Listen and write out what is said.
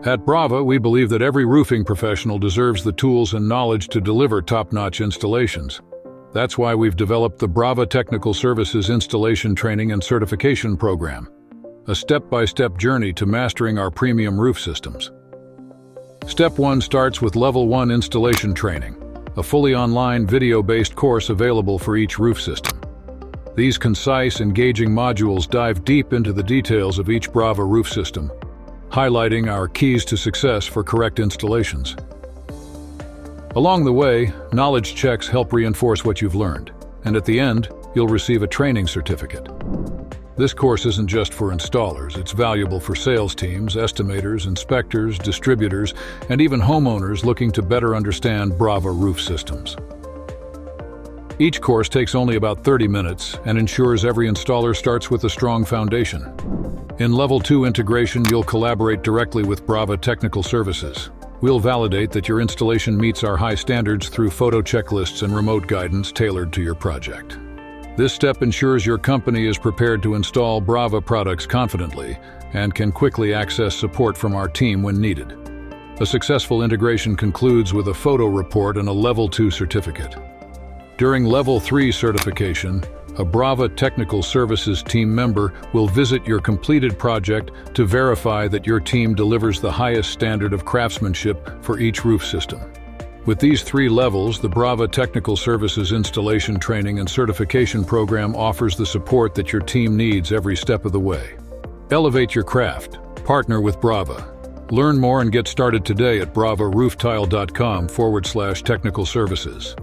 At Brava, we believe that every roofing professional deserves the tools and knowledge to deliver top-notch installations. That's why we've developed the Brava Technical Services Installation Training and Certification Program, a step-by-step journey to mastering our premium roof systems. Step 1 starts with Level 1 Installation Training, a fully online video-based course available for each roof system. These concise, engaging modules dive deep into the details of each Brava roof system, highlighting our keys to success for correct installations. Along the way, knowledge checks help reinforce what you've learned, and at the end, you'll receive a training certificate. This course isn't just for installers, it's valuable for sales teams, estimators, inspectors, distributors, and even homeowners looking to better understand Brava roof systems. Each course takes only about 30 minutes and ensures every installer starts with a strong foundation. In Level 2 integration, you'll collaborate directly with Brava Technical Services. We'll validate that your installation meets our high standards through photo checklists and remote guidance tailored to your project. This step ensures your company is prepared to install Brava products confidently and can quickly access support from our team when needed. A successful integration concludes with a photo report and a Level 2 certificate. During Level 3 certification, a Brava Technical Services team member will visit your completed project to verify that your team delivers the highest standard of craftsmanship for each roof system. With these 3 levels, the Brava Technical Services Installation Training and Certification Program offers the support that your team needs every step of the way. Elevate your craft. Partner with Brava. Learn more and get started today at bravaRooftile.com/technical services.